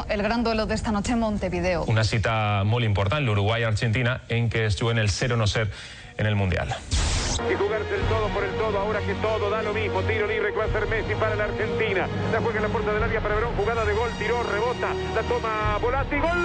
El gran duelo de esta noche en Montevideo. Una cita molt important, l'Uruguai-Argentina, en què es juguen el 0-0 en el Mundial. Y jugarse el todo por el todo, ahora que todo da lo mismo. Tiro libre que va a hacer Messi para la Argentina. La juega en la puerta del área para Verón, jugada de gol, tiró, rebota, la toma Volati, gol.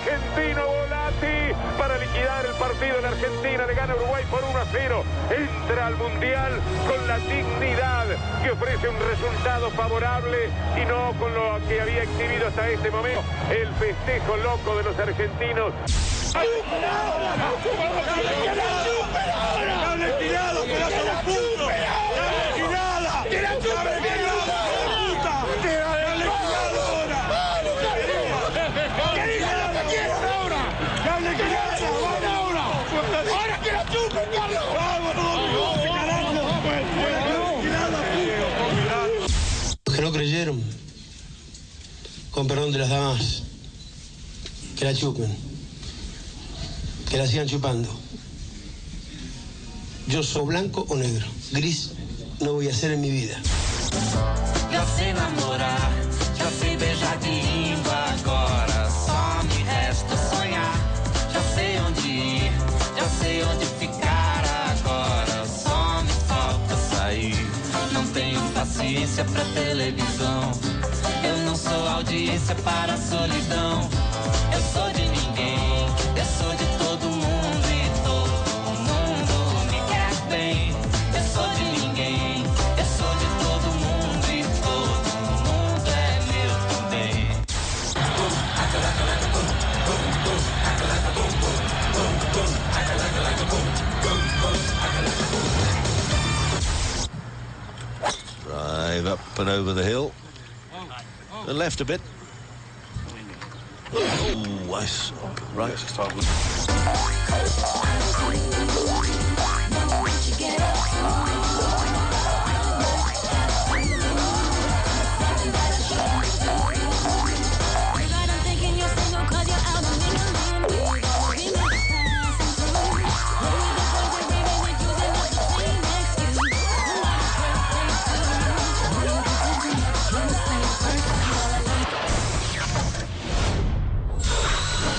Argentino Volati para liquidar el partido. La Argentina le gana a Uruguay por 1-0. Entra al Mundial con la dignidad que ofrece un resultado favorable y no con lo que había exhibido hasta este momento. El festejo loco de los argentinos. Los que no creyeron, con perdón de las damas, que la chupen, que la sigan chupando. Yo soy blanco o negro, gris no voy a ser en mi vida. Já sei namorar, já sei beijar de língua, agora só me resta sonhar. Já sei onde ir, já sei onde ficar, agora só me falta sair. Não tenho paciência pra televisão, eu não sou audiência para a solidão. Eu sou de ninguém, eu sou de todo mundo e todo mundo me quer bem. Eu sou de ninguém, eu sou de todo mundo e todo mundo é meu também. Drive up and over the hill. And left a bit. Oh, ice. Right.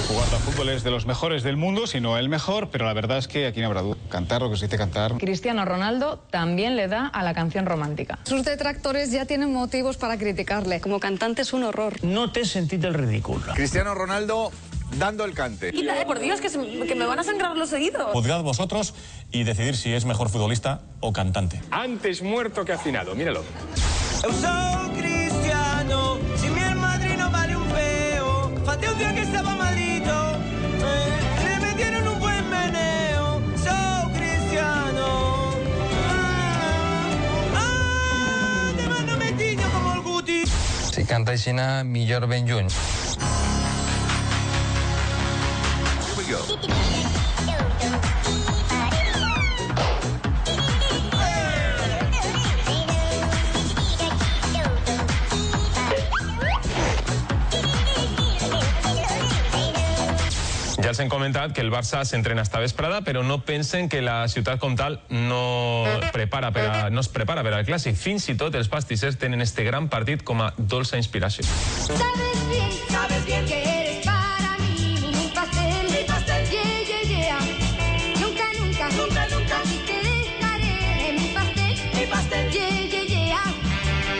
Jugando a fútbol es de los mejores del mundo, si no el mejor, pero la verdad es que aquí no habrá duda. Cantar lo que se dice cantar. Cristiano Ronaldo también le da a la canción romántica. Sus detractores ya tienen motivos para criticarle. Como cantante es un horror. No te sentís del ridículo. Cristiano Ronaldo dando el cante. Quítale, por Dios, que me van a sangrar los oídos. Juzgad vosotros y decidir si es mejor futbolista o cantante. Antes muerto que afinado, míralo. Eu sou cristiano, si mi madrino vale un feo. Fate un día que estaba malito, le metieron un buen meneo. Soy cristiano, te mando metiño como el Guti. Si canta aixina, millor ben lluny. Here we go. Ja els hem comentat que el Barça s'entrena esta vesprada, però no pensen que la ciutat com tal no es prepara per al clàssic. Fins i tot els pastissers tenen este gran partit com a dolça inspiració. Sabes bien que eres para mí mi pastel, yeah, yeah, yeah. Nunca, nunca, nunca, nunca a ti te dejaré mi pastel, yeah, yeah, yeah.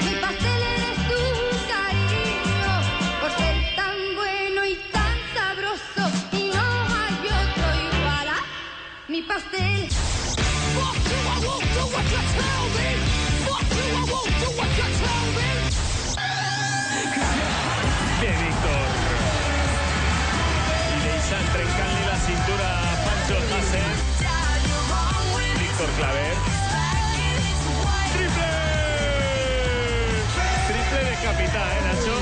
Mi pastel eres tú, cariño, por ser tan bueno y tan sabroso y no hay otro igual a mi pastel. Fuck you, I won't do what you tell me. Fuck you, I won't do what you tell me. De Víctor. I deixant trencant-li la cintura a Pancho Hassen. Víctor Claver. Triple! Triple de capità, Nacho?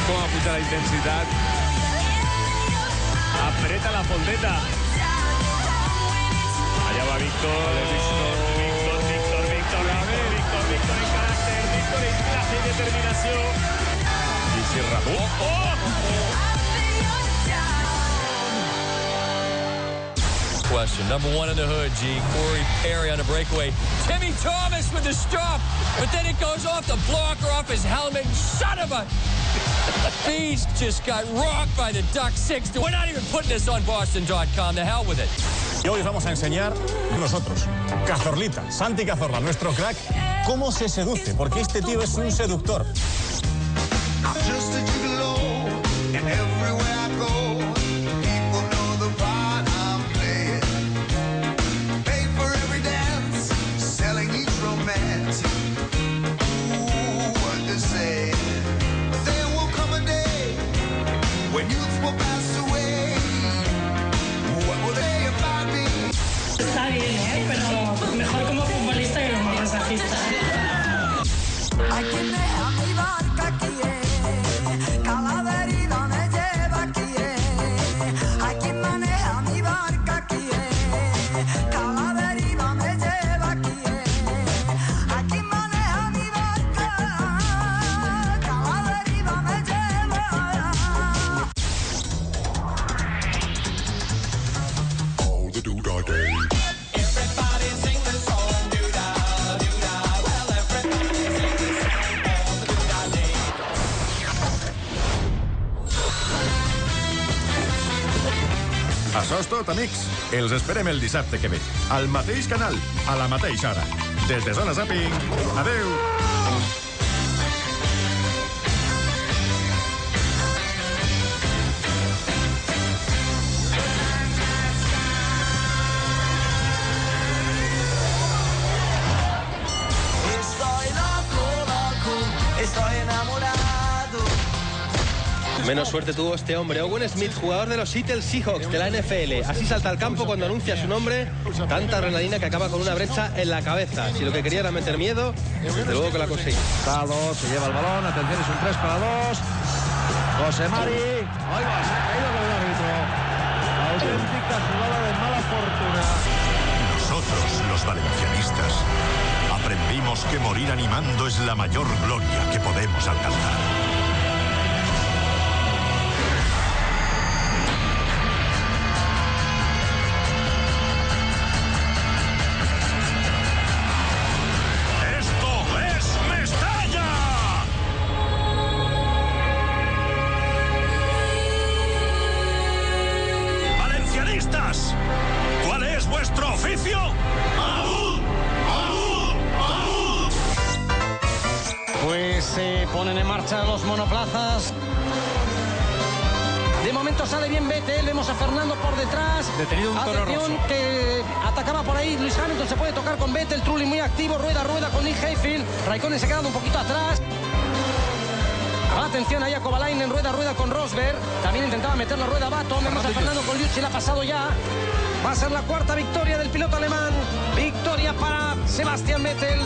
Com ha pujat la intensitat. Apreta la fondeta. Allà va Víctor. Víctor en caràcter. Víctor en classe i determinació. I si Ramon. question. Number one in the hood, G. Corey Perry on the breakaway. Timmy Thomas with the stop, but then it goes off the blocker, off his helmet. Son of a beast, just got rocked by the Duck 6. We're not even putting this on Boston.com. The hell with it. Y hoy os vamos a enseñar nosotros, Cazorlita, Santi Cazorla, nuestro crack, cómo se seduce, porque este tío es un seductor. Está bien, pero mejor como futbolista que como masajista. Hay quien deja mi barca aquí, cada deriva me lleva aquí. Hay quien maneja mi barca aquí, cada deriva me lleva aquí. Hay quien maneja mi barca, cada deriva me lleva. All the doodah day. Açò és tot, amics. Els esperem el dissabte que ve. Al mateix canal, a la mateixa hora. Des de Zona Zapping. Adeu! Estoy loco, loco, estoy enamorado. Menos suerte tuvo este hombre, Owen Smith, jugador de los Seattle Seahawks de la NFL. Así salta al campo cuando anuncia su nombre. Tanta adrenalina que acaba con una brecha en la cabeza. Si lo que quería era meter miedo, desde luego que lo ha conseguido. Talo, se lleva el balón, atención, es un 3 para 2. José Mari, ahí va, se ha caído con el árbitro. Auténtica jugada de mala fortuna. Nosotros, los valencianistas, aprendimos que morir animando es la mayor gloria que podemos alcanzar. ¿Cuál es vuestro oficio? ¡Alud! ¡Alud! ¡Alud! Pues se ponen en marcha los monoplazas. De momento sale bien Vettel, vemos a Fernando por detrás. Detenido un toro Atención, roso. que atacaba por ahí Lewis Hamilton, se puede tocar con Vettel, Trulli muy activo, rueda a rueda con Nick Heidfeld. Raikkonen se ha quedado un poquito atrás. Atención ahí a Kovalainen, rueda a rueda con Rosberg. También intentaba meter la rueda a Baton. Vemos a Fernando con Liuzzi, la ha pasado ya. Va a ser la cuarta victoria del piloto alemán. Victoria para Sebastian Vettel.